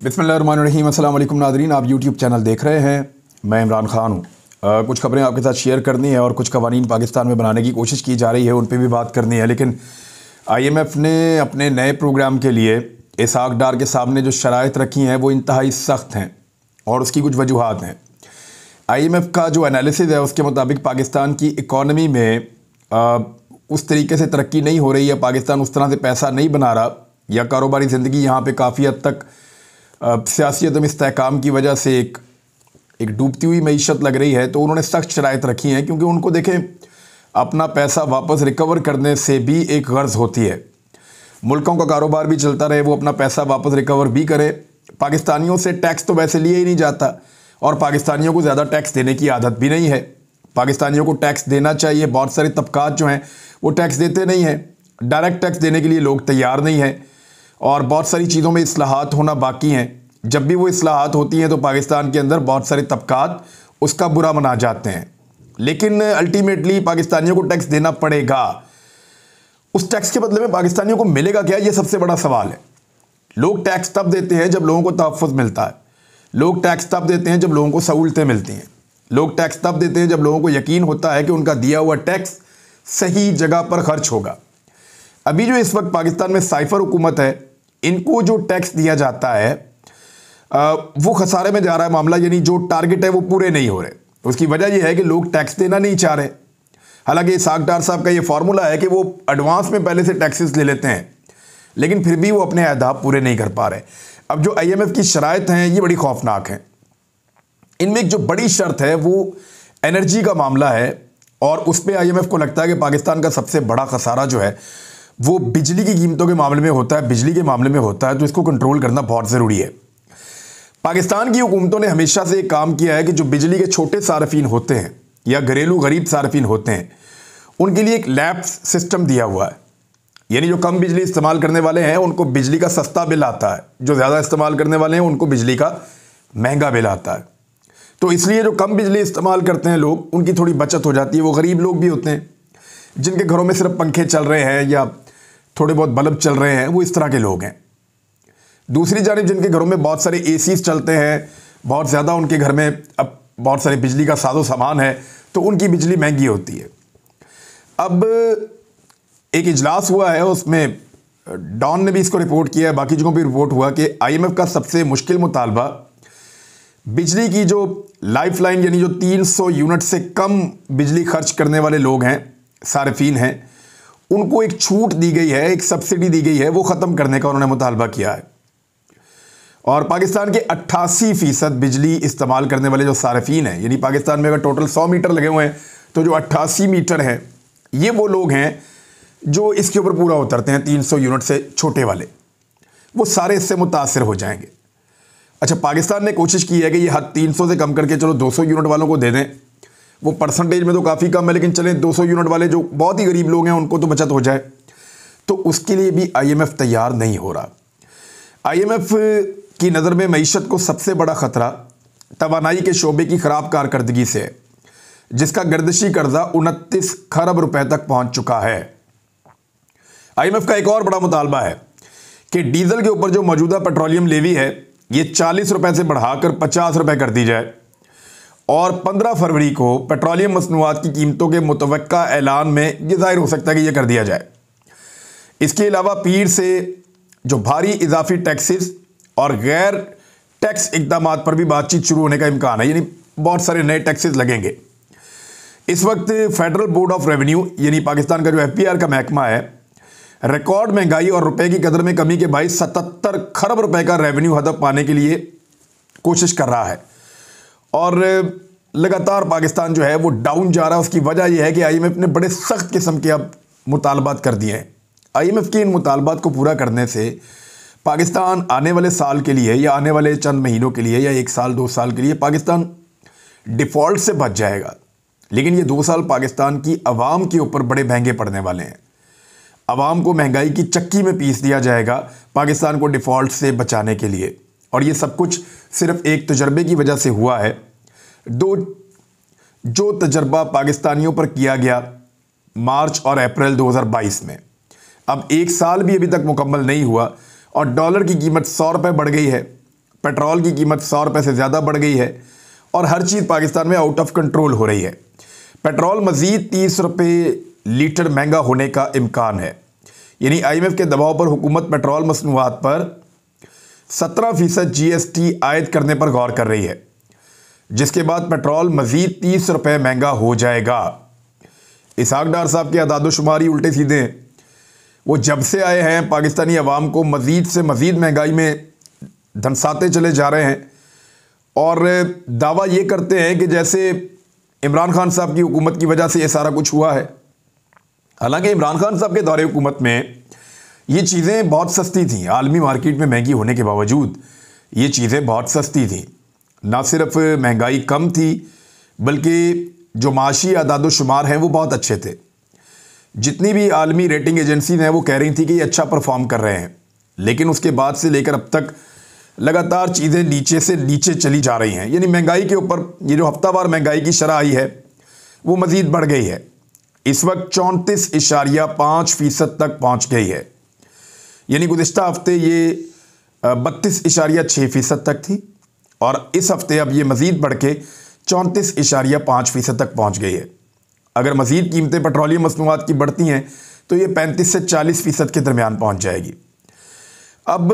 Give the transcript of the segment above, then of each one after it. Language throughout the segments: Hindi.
बिस्मिल्लाहिर्रहमानिर्रहीम। अस्सलाम वालेकुम नाज़रीन, आप यूट्यूब चैनल देख रहे हैं। मैं इमरान ख़ान हूँ। कुछ खबरें आपके साथ शेयर करनी है और कुछ कवानीन पाकिस्तान में बनाने की कोशिश की जा रही है, उन पर भी बात करनी है। लेकिन IMF ने अपने नए प्रोग्राम के लिए इसहाक डार के सामने जो शराइत रखी हैं वो इंतहाई सख्त हैं और उसकी कुछ वजूहात हैं। IMF का जो एनालिसिस है उसके मुताबिक पाकिस्तान की इकॉनमी में उस तरीके से तरक्की नहीं हो रही है, पाकिस्तान उस तरह से पैसा नहीं बना रहा, या कारोबारी ज़िंदगी यहाँ पे काफ़ी हद तक सियासी अदम इस्तेहकाम की वजह से एक डूबती हुई मईशत लग रही है। तो उन्होंने सख्त शराइत रखी हैं, क्योंकि उनको देखें अपना पैसा वापस रिकवर करने से भी एक गर्ज होती है। मुल्कों का कारोबार भी चलता रहे, वो अपना पैसा वापस रिकवर भी करे। पाकिस्तानियों से टैक्स तो वैसे लिया ही नहीं जाता और पाकिस्तानियों को ज़्यादा टैक्स देने की आदत भी नहीं है। पाकिस्तानियों को टैक्स देना चाहिए, बहुत सारे तबकात जो हैं वो टैक्स देते नहीं हैं, डायरेक्ट टैक्स देने के लिए लोग तैयार नहीं हैं और बहुत सारी चीज़ों में इस्लाहात होना बाकी हैं। जब भी वो इस्लाहात होती हैं तो पाकिस्तान के अंदर बहुत सारे तबकात उसका बुरा मना जाते हैं, लेकिन अल्टीमेटली पाकिस्तानियों को टैक्स देना पड़ेगा। उस टैक्स के बदले में पाकिस्तानियों को मिलेगा क्या, ये सबसे बड़ा सवाल है। लोग टैक्स तब देते हैं जब लोगों को तहफ़्फ़ुज़ मिलता है, लोग टैक्स तब देते हैं जब लोगों को सहूलतें मिलती हैं, लोग टैक्स तब देते हैं जब लोगों को यकीन होता है कि उनका दिया हुआ टैक्स सही जगह पर खर्च होगा। अभी जो इस वक्त पाकिस्तान में साइफर हुकूमत है, इनको जो टैक्स दिया जाता है वो खसारे में जा रहा है मामला, यानी जो टारगेट है वो पूरे नहीं हो रहे। उसकी वजह यह है कि लोग टैक्स देना नहीं चाह रहे। हालांकि इसहाक डार साहब का ये फार्मूला है कि वो एडवांस में पहले से टैक्सेस ले लेते हैं, लेकिन फिर भी वो अपने अहदाफ पूरे नहीं कर पा रहे। अब जो IMF की शराइत हैं ये बड़ी खौफनाक हैं। इनमें एक जो बड़ी शर्त है वो एनर्जी का मामला है और उस पर IMF को लगता है कि पाकिस्तान का सबसे बड़ा खसारा जो है वो बिजली की कीमतों के मामले में होता है, बिजली के मामले में होता है। तो इसको कंट्रोल करना बहुत ज़रूरी है। पाकिस्तान की हुकूमतों ने हमेशा से एक काम किया है कि जो बिजली के छोटे सार्फिन होते हैं या घरेलू गरीब सार्फिन होते हैं, उनके लिए एक लैप्स सिस्टम दिया हुआ है। यानी जो कम बिजली इस्तेमाल करने वाले हैं उनको बिजली का सस्ता बिल आता है, जो ज़्यादा इस्तेमाल करने वाले हैं उनको बिजली का महंगा बिल आता है। तो इसलिए जो कम बिजली इस्तेमाल करते हैं लोग, उनकी थोड़ी बचत हो जाती है। वो गरीब लोग भी होते हैं जिनके घरों में सिर्फ पंखे चल रहे हैं या थोड़े बहुत बल्ब चल रहे हैं, वो इस तरह के लोग हैं। दूसरी जानिब जिनके घरों में बहुत सारे ACs चलते हैं, बहुत ज़्यादा उनके घर में अब बहुत सारे बिजली का साजो सामान है, तो उनकी बिजली महंगी होती है। अब एक इजलास हुआ है, उसमें डॉन ने भी इसको रिपोर्ट किया है, बाकी जगहों पर रिपोर्ट हुआ कि IMF का सबसे मुश्किल मुतालबा बिजली की जो लाइफ लाइन, यानी जो 300 यूनिट से कम बिजली खर्च करने वाले लोग हैं, सार्फिन हैं, उनको एक छूट दी गई है, एक सब्सिडी दी गई है, वो ख़त्म करने का उन्होंने मुतालबा किया है। और पाकिस्तान के 88% बिजली इस्तेमाल करने वाले जो सार्फिन हैं, यानी पाकिस्तान में अगर टोटल 100 मीटर लगे हुए हैं तो जो 88 मीटर हैं ये वो लोग हैं जो इसके ऊपर पूरा उतरते हैं। 300 यूनिट से छोटे वाले वो सारे इससे मुतासर हो जाएंगे। अच्छा, पाकिस्तान ने कोशिश की है कि ये हद 300 से कम करके चलो 200 यूनिट वालों को दे दें। वो परसेंटेज में तो काफ़ी कम है, लेकिन चलें 200 यूनिट वाले जो बहुत ही गरीब लोग हैं उनको तो बचत हो जाए। तो उसके लिए भी IMF तैयार नहीं हो रहा। IMF की नज़र में मईशत को सबसे बड़ा ख़तरा तवानाई के शोबे की ख़राब कारकर्दगी से है, जिसका गर्दिशी कर्जा 29 खरब रुपए तक पहुंच चुका है। IMF का एक और बड़ा मुतालबा है कि डीजल के ऊपर जो मौजूदा पेट्रोलियम लेवी है ये 40 रुपए से बढ़ाकर 50 रुपए कर दी जाए और 15 फरवरी को पेट्रोलियम मसनूआत की कीमतों के मुतवक्का ऐलान में यह जाहिर हो सकता है कि यह कर दिया जाए। इसके अलावा पीर से जो भारी इजाफी टैक्सेस और गैर टैक्स इक़दामात पर भी बातचीत शुरू होने का इम्कान है, यानी बहुत सारे नए टैक्सेस लगेंगे। इस वक्त फेडरल बोर्ड ऑफ रेवेन्यू यानी पाकिस्तान का जो FBR का महकमा है, रिकॉर्ड महंगाई और रुपए की कदर में कमी के बाईस 77 खरब रुपए का रेवेन्यू हदफ पाने के लिए कोशिश कर रहा है और लगातार पाकिस्तान जो है वो डाउन जा रहा है। उसकी वजह यह है कि IMF ने बड़े सख्त किस्म के अब मुतालबात कर दिए हैं। IMF के इन मुतालबात को पूरा करने से पाकिस्तान आने वाले साल के लिए या आने वाले चंद महीनों के लिए या 1 साल 2 साल के लिए पाकिस्तान डिफ़ॉल्ट से बच जाएगा। लेकिन ये 2 साल पाकिस्तान की आवाम के ऊपर बड़े महंगे पड़ने वाले हैं। आवाम को महंगाई की चक्की में पीस दिया जाएगा पाकिस्तान को डिफ़ॉल्ट से बचाने के लिए, और ये सब कुछ सिर्फ एक तजर्बे की वजह से हुआ है। जो तजर्बा पाकिस्तानियों पर किया गया मार्च और अप्रैल 2022 में, अब 1 साल भी अभी तक मुकम्मल नहीं हुआ और डॉलर की कीमत 100 रुपये बढ़ गई है। पेट्रोल की कीमत 100 रुपये से ज़्यादा बढ़ गई है और हर चीज़ पाकिस्तान में आउट ऑफ कंट्रोल हो रही है। पेट्रोल मज़ीद 30 रुपये लीटर महंगा होने का इम्कान है। यानी IMF के दबाव पर हुकूमत पेट्रोल मसनूआत पर 17% GST आयद करने पर गौर कर रही है, जिसके बाद पेट्रोल मज़ीद 30 रुपये महंगा हो जाएगा। इसहाक डार साहब के अदाद-ओ-शुमारी उल्टे सीधे हैं। वो जब से आए हैं पाकिस्तानी अवाम को मज़ीद से मज़ीद महंगाई में धंसाते चले जा रहे हैं और दावा ये करते हैं कि जैसे इमरान खान साहब की हुकूमत की वजह से ये सारा कुछ हुआ है। हालांकि इमरान खान साहब के दौरे हुकूमत में ये चीज़ें बहुत सस्ती थीं। आलमी मार्केट में महंगी होने के बावजूद ये चीज़ें बहुत सस्ती थीं। ना सिर्फ महंगाई कम थी बल्कि जो माशी आदाद-ओ-शुमार हैं वो बहुत अच्छे थे। जितनी भी आलमी रेटिंग एजेंसीज हैं वो कह रही थी कि ये अच्छा परफॉर्म कर रहे हैं, लेकिन उसके बाद से लेकर अब तक लगातार चीज़ें नीचे से नीचे चली जा रही हैं। यानी महंगाई के ऊपर ये जो हफ्तावार महंगाई की शरह आई है वो मज़ीद बढ़ गई है। इस वक्त 34.5% तक पहुँच गई है। यानी गुज़िश्ता हफ्ते ये 32.6% तक थी और इस हफ्ते अब ये मज़ीद बढ़ के 34.5% तक पहुँच गई है। अगर मज़ीद कीमतें पेट्रोलियम मसनूआत की बढ़ती हैं तो ये 35 से 40% के दरमियान पहुँच जाएगी। अब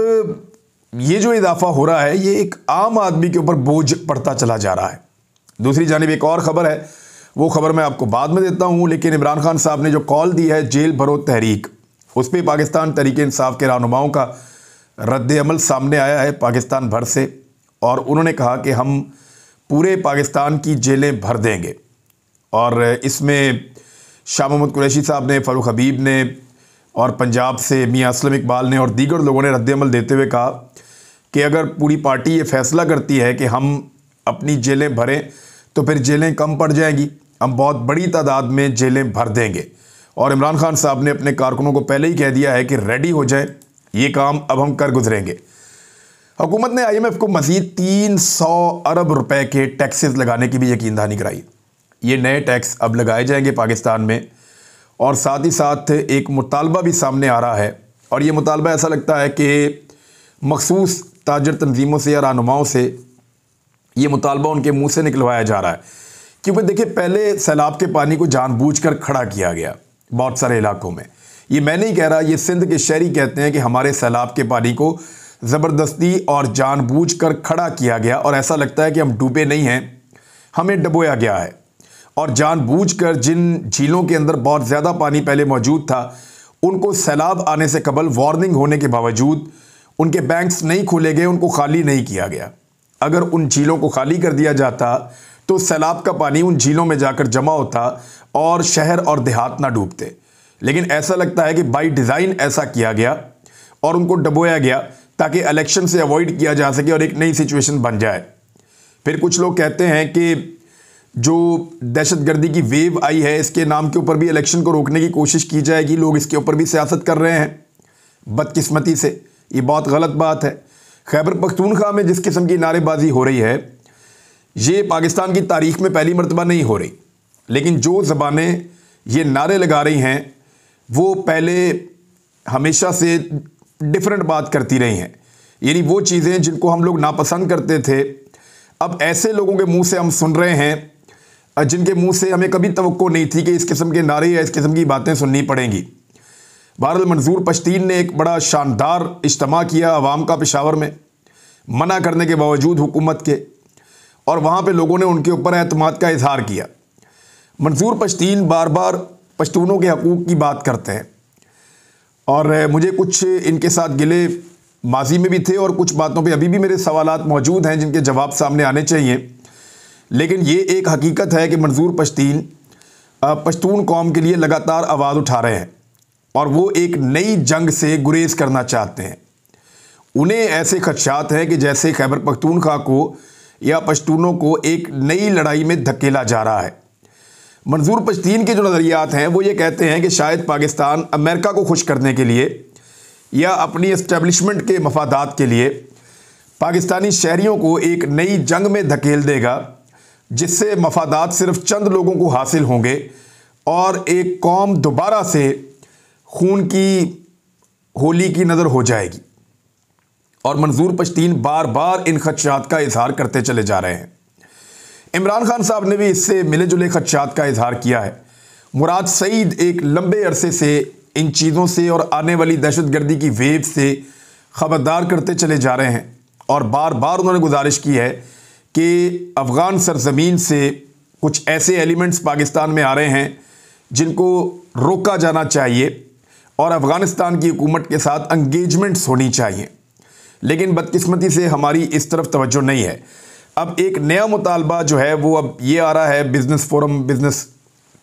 ये जो इजाफा हो रहा है ये एक आम आदमी के ऊपर बोझ पड़ता चला जा रहा है। दूसरी जानिब एक और ख़बर है, वो ख़बर मैं आपको बाद में देता हूँ, लेकिन इमरान खान साहब ने जो कॉल दी है जेल भरो तहरीक, उस पर पाकिस्तान तहरीक इंसाफ के रहनुमाओं का रद्द अमल सामने आया है पाकिस्तान भर से, और उन्होंने कहा कि हम पूरे पाकिस्तान की जेलें भर देंगे। और इसमें शाह महमूद कुरैशी साहब ने, फ़ारूक हबीब ने और पंजाब से मियां असलम इकबाल ने और दीगर लोगों ने रद्द अमल देते हुए कहा कि अगर पूरी पार्टी ये फैसला करती है कि हम अपनी जेलें भरें तो फिर जेलें कम पड़ जाएंगी, हम बहुत बड़ी तादाद में जेलें भर देंगे। और इमरान खान साहब ने अपने कारकुनों को पहले ही कह दिया है कि रेडी हो जाए, ये काम अब हम कर गुजरेंगे। हुकूमत ने IMF को मज़ीद 300 अरब रुपए के टैक्सेस लगाने की भी यकीनदहानी कराई। ये नए टैक्स अब लगाए जाएंगे पाकिस्तान में, और साथ ही साथ एक मुतालबा भी सामने आ रहा है, और ये मुतालबा ऐसा लगता है कि मखसूस ताजर तंजीमों से या रहनुमाओं से ये मुतालबा उनके मुंह से निकलवाया जा रहा है। क्योंकि देखिए, पहले सैलाब के पानी को जानबूझकर खड़ा किया गया बहुत सारे इलाकों में। ये मैं नहीं कह रहा, ये सिंध के शहरी कहते हैं कि हमारे सैलाब के पानी को ज़बरदस्ती और जानबूझकर खड़ा किया गया, और ऐसा लगता है कि हम डूबे नहीं हैं, हमें डुबोया गया है। और जानबूझकर जिन झीलों के अंदर बहुत ज़्यादा पानी पहले मौजूद था उनको सैलाब आने से कबल वार्निंग होने के बावजूद उनके बैंक्स नहीं खोले गए, उनको खाली नहीं किया गया। अगर उन झीलों को खाली कर दिया जाता तो सैलाब का पानी उन झीलों में जाकर जमा होता और शहर और देहात ना डूबते। लेकिन ऐसा लगता है कि बाय डिज़ाइन ऐसा किया गया और उनको डुबोया गया ताकि इलेक्शन से अवॉइड किया जा सके और एक नई सिचुएशन बन जाए। फिर कुछ लोग कहते हैं कि जो दहशतगर्दी की वेव आई है इसके नाम के ऊपर भी इलेक्शन को रोकने की कोशिश की जाएगी। लोग इसके ऊपर भी सियासत कर रहे हैं बदकिस्मती से। ये बहुत गलत बात है। खैबर पख्तूनख्वा में जिस किस्म की नारेबाजी हो रही है ये पाकिस्तान की तारीख में पहली मरतबा नहीं हो रही, लेकिन जो ज़बानें ये नारे लगा रही हैं वो पहले हमेशा से डिफरेंट बात करती रही हैं। यानी वो चीज़ें जिनको हम लोग नापसंद करते थे अब ऐसे लोगों के मुंह से हम सुन रहे हैं जिनके मुंह से हमें कभी तवक्को नहीं थी कि इस किस्म के नारे या इस किस्म की बातें सुननी पड़ेंगी। बहरहाल मंजूर पश्तीन ने एक बड़ा शानदार इज्तिमा किया अवाम का पेशावर में, मना करने के बावजूद हुकूमत के, और वहाँ पे लोगों ने उनके ऊपर एतमाद का इजहार किया। मंजूर पश्तीन बार बार पश्तूनों के हकूक़ की बात करते हैं और मुझे कुछ इनके साथ गिले माजी में भी थे और कुछ बातों पे अभी भी मेरे सवालात मौजूद हैं जिनके जवाब सामने आने चाहिए। लेकिन ये एक हकीकत है कि मंजूर पश्तीन पश्तून कौम के लिए लगातार आवाज़ उठा रहे हैं और वो एक नई जंग से गुरेज करना चाहते हैं। उन्हें ऐसे खदशात हैं कि जैसे खैबर पख्तूनख्वा को या पश्तूनों को एक नई लड़ाई में धकेला जा रहा है। मंजूर पश्तीन के जो नज़रियात हैं वो ये कहते हैं कि शायद पाकिस्तान अमेरिका को खुश करने के लिए या अपनी एस्टेब्लिशमेंट के मफादात के लिए पाकिस्तानी शहरियों को एक नई जंग में धकेल देगा जिससे मफादात सिर्फ चंद लोगों को हासिल होंगे और एक कौम दोबारा से खून की होली की नज़र हो जाएगी। और मंजूर पश्तीन बार बार इन खदशात का इजहार करते चले जा रहे हैं। इमरान खान साहब ने भी इससे मिले जुले खदशात का इजहार किया है। मुराद सईद एक लंबे अरसे से इन चीज़ों से और आने वाली दहशतगर्दी की वेव से ख़बरदार करते चले जा रहे हैं और बार बार उन्होंने गुजारिश की है कि अफ़गान सरज़मीन से कुछ ऐसे एलिमेंट्स पाकिस्तान में आ रहे हैं जिनको रोका जाना चाहिए और अफ़गानिस्तान की हुकूमत के साथ एंगेजमेंट्स होनी चाहिए। लेकिन बदकिस्मती से हमारी इस तरफ तवज्जो नहीं है। अब एक नया मुतालबा जो है वो अब ये आ रहा है, बिज़नेस फोरम, बिज़नेस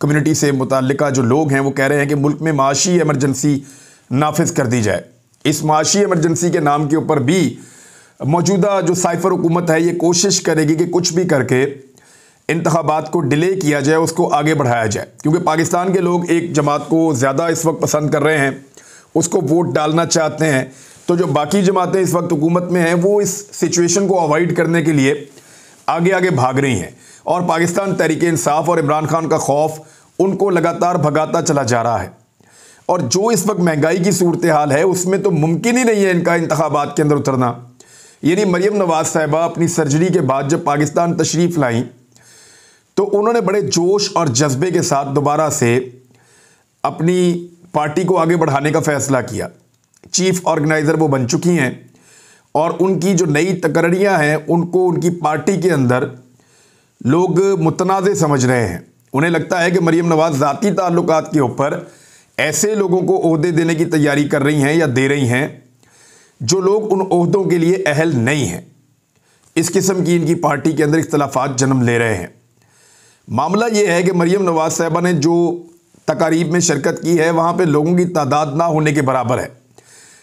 कम्युनिटी से मुताल्लिका जो लोग हैं वो कह रहे हैं कि मुल्क में माशी एमरजेंसी नाफिज कर दी जाए। इस माशी एमरजेंसी के नाम के ऊपर भी मौजूदा जो साइफर हुकूमत है ये कोशिश करेगी कि कुछ भी करके इंतखाबात को डिले किया जाए, उसको आगे बढ़ाया जाए, क्योंकि पाकिस्तान के लोग एक जमात को ज़्यादा इस वक्त पसंद कर रहे हैं, उसको वोट डालना चाहते हैं। तो जो बाकी जमातें इस वक्त हुकूमत में हैं वो इस सिचुएशन को अवॉइड करने के लिए आगे आगे भाग रही हैं और पाकिस्तान तहरीक इंसाफ और इमरान खान का खौफ उनको लगातार भगाता चला जा रहा है। और जो इस वक्त महंगाई की सूरत हाल है उसमें तो मुमकिन ही नहीं है इनका इंतखाबात के अंदर उतरना। यानी मरियम नवाज साहिबा अपनी सर्जरी के बाद जब पाकिस्तान तशरीफ़ लाई तो उन्होंने बड़े जोश और जज्बे के साथ दोबारा से अपनी पार्टी को आगे बढ़ाने का फ़ैसला किया। चीफ ऑर्गेनाइज़र वो बन चुकी हैं और उनकी जो नई तकरीरें हैं उनको उनकी पार्टी के अंदर लोग मुतनाज़ समझ रहे हैं। उन्हें लगता है कि मरियम नवाज ज़ाती ताल्लुकात के ऊपर ऐसे लोगों को ओहदे देने की तैयारी कर रही हैं या दे रही हैं जो लोग उन ओहदों के लिए अहल नहीं हैं। इस किस्म की इनकी पार्टी के अंदर इख्तलाफात जन्म ले रहे हैं। मामला ये है कि मरियम नवाज साहिबा ने जो तकारीब में शिरकत की है वहाँ पे लोगों की तादाद ना होने के बराबर है।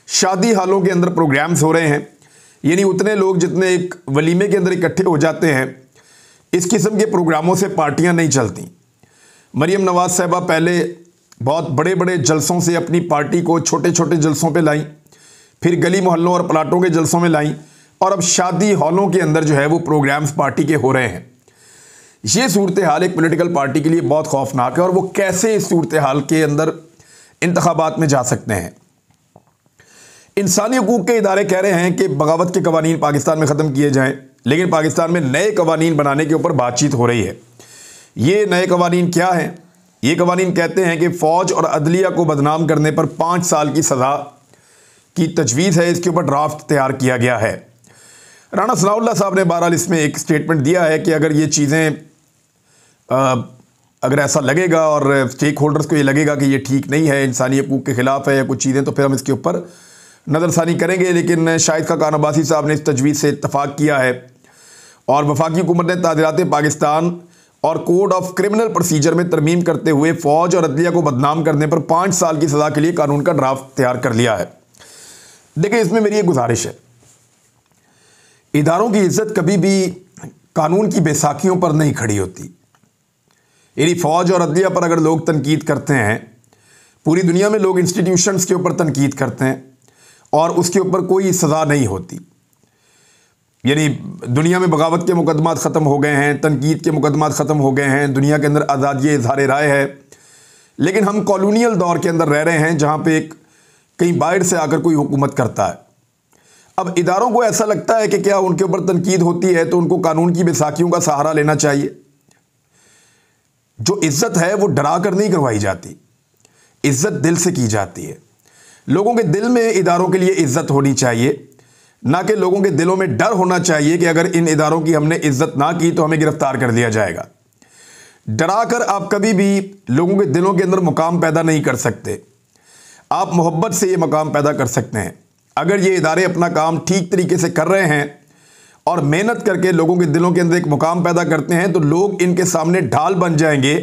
शादी हालों के अंदर प्रोग्राम्स हो रहे हैं, यानी उतने लोग जितने एक वलीमे के अंदर इकट्ठे हो जाते हैं, इस किस्म के प्रोग्रामों से पार्टियाँ नहीं चलती। मरियम नवाज साहिबा पहले बहुत बड़े बड़े जलसों से अपनी पार्टी को छोटे छोटे जलसों पे लाई, फिर गली मोहल्लों और प्लाटों के जलसों में लाई और अब शादी हॉलों के अंदर जो है वो प्रोग्राम्स पार्टी के हो रहे हैं। ये सूरत हाल एक पॉलिटिकल पार्टी के लिए बहुत खौफनाक है और वो कैसे इस सूरत हाल के अंदर इंतखाबात में जा सकते हैं। इंसानी हकूक़ के इदारे कह रहे हैं कि बगावत के कवानीन पाकिस्तान में ख़त्म किए जाएँ, लेकिन पाकिस्तान में नए कवानीन बनाने के ऊपर बातचीत हो रही है। ये नए कवानीन क्या हैं? ये कवानीन कहते हैं कि फ़ौज और अदलिया को बदनाम करने पर 5 साल की सज़ा की तजवीज़ है। इसके ऊपर ड्राफ्ट तैयार किया गया है। राना सनाउल्लाह साहब ने बहरहाल इसमें एक स्टेटमेंट दिया है कि अगर ये चीज़ें अगर ऐसा लगेगा और स्टेक होल्डर्स को ये लगेगा कि ये ठीक नहीं है, इंसानी हकूक़ के ख़िलाफ़ है या कुछ चीज़ें, तो फिर हम इसके ऊपर नज़रसानी करेंगे। लेकिन शाहिद खाकान अब्बासी साहब ने इस तजवीज़ से इत्तफ़ाक़ किया है और वफाकी हुकूमत ने ताज़ीरात पाकिस्तान और कोड ऑफ क्रिमिनल प्रोसीजर में तरमीम करते हुए फ़ौज और अदलिया को बदनाम करने पर 5 साल की सज़ा के लिए कानून का ड्राफ्ट तैयार कर लिया है। देखिए, इसमें मेरी एक गुजारिश है, इदारों की इज़्ज़त कभी भी कानून की बैसाखियों पर नहीं खड़ी होती। यानी फ़ौज और अदलिया पर अगर लोग तनकीद करते हैं, पूरी दुनिया में लोग इंस्टीट्यूशंस के ऊपर तनकीद करते हैं और उसके ऊपर कोई सज़ा नहीं होती। यानी दुनिया में बगावत के मुकदमात ख़त्म हो गए हैं, तनकीद के मुकदमात ख़त्म हो गए हैं, दुनिया के अंदर आज़ादी इज़हार राय है। लेकिन हम कॉलोनियल दौर के अंदर रह रहे हैं जहाँ पे एक कहीं बाहर से आकर कोई हुकूमत करता है। अब इदारों को ऐसा लगता है कि क्या उनके ऊपर तनकीद होती है तो उनको कानून की बैसाखियों का सहारा लेना चाहिए। जो इज़्ज़त है वो डरा कर नहीं करवाई जाती, इज़्ज़त दिल से की जाती है। लोगों के दिल में इदारों के लिए इज़्ज़त होनी चाहिए, ना कि लोगों के दिलों में डर होना चाहिए कि अगर इन इदारों की हमने इज़्ज़त ना की तो हमें गिरफ्तार कर दिया जाएगा। डरा कर आप कभी भी लोगों के दिलों के अंदर मुकाम पैदा नहीं कर सकते। आप मोहब्बत से ये मकाम पैदा कर सकते हैं। अगर ये इदारे अपना काम ठीक तरीके से कर रहे हैं और मेहनत करके लोगों के दिलों के अंदर एक मुकाम पैदा करते हैं तो लोग इनके सामने ढाल बन जाएंगे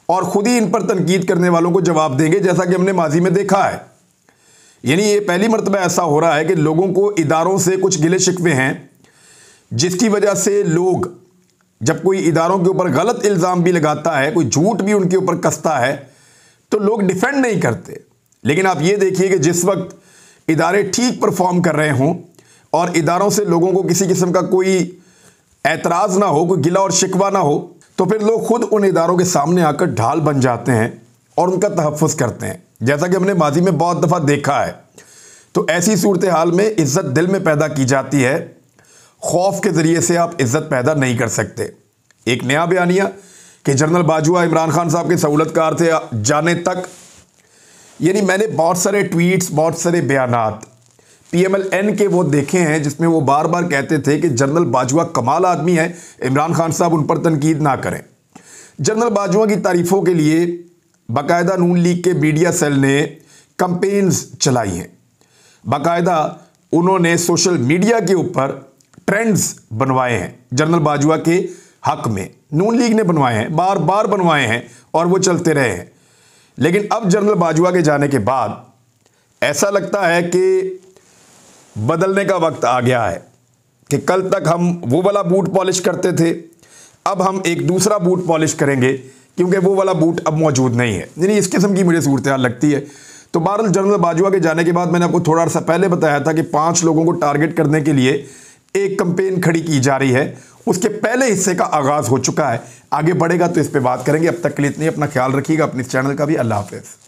और ख़ुद ही इन पर तनकीद करने वालों को जवाब देंगे, जैसा कि हमने माजी में देखा है। यानी ये पहली मरतबा ऐसा हो रहा है कि लोगों को इदारों से कुछ गिले शिकवे हैं, जिसकी वजह से लोग जब कोई इदारों के ऊपर गलत इल्ज़ाम भी लगाता है, कोई झूठ भी उनके ऊपर कसता है, तो लोग डिफेंड नहीं करते। लेकिन आप ये देखिए कि जिस वक्त इदारे ठीक परफॉर्म कर रहे हों और इदारों से लोगों को किसी किस्म का कोई एतराज़ ना हो, कोई गिला और शिकवा ना हो, तो फिर लोग खुद उन इदारों के सामने आकर ढाल बन जाते हैं और उनका तहफ़्फ़ुज़ करते हैं, जैसा कि हमने माजी में बहुत दफ़ा देखा है। तो ऐसी सूरत हाल में इज्जत दिल में पैदा की जाती है, खौफ के ज़रिए से आप इज्जत पैदा नहीं कर सकते। एक नया बयानिया कि जनरल बाजवा इमरान खान साहब के सहूलतकार थे जाने तक, यानी मैंने बहुत सारे ट्वीट्स, बहुत सारे बयानात PMLN के वो देखे हैं जिसमें वो बार बार कहते थे कि जनरल बाजवा कमाल आदमी है, इमरान खान साहब उन पर तनकीद ना करें। जनरल बाजवा की तारीफ़ों के लिए बाकायदा नून लीग के मीडिया सेल ने कंपेन्स चलाई हैं, बाकायदा उन्होंने सोशल मीडिया के ऊपर ट्रेंड्स बनवाए हैं जनरल बाजवा के हक में, नून लीग ने बनवाए हैं, बार बार बनवाए हैं और वो चलते रहे हैं। लेकिन अब जनरल बाजवा के जाने के बाद ऐसा लगता है कि बदलने का वक्त आ गया है कि कल तक हम वो वाला बूट पॉलिश करते थे, अब हम एक दूसरा बूट पॉलिश करेंगे क्योंकि वो वाला बूट अब मौजूद नहीं है। यानी इस किस्म की मुझे सूरत हाल लगती है। तो बहरहाल जनरल बाजवा के जाने के बाद मैंने आपको थोड़ा सा पहले बताया था कि 5 लोगों को टारगेट करने के लिए एक कैंपेन खड़ी की जा रही है, उसके पहले हिस्से का आगाज़ हो चुका है। आगे बढ़ेगा तो इस पर बात करेंगे। अब तक के लिए इतनी, अपना ख्याल रखिएगा, अपने इस चैनल का भी। अल्लाह हाफ़िज़।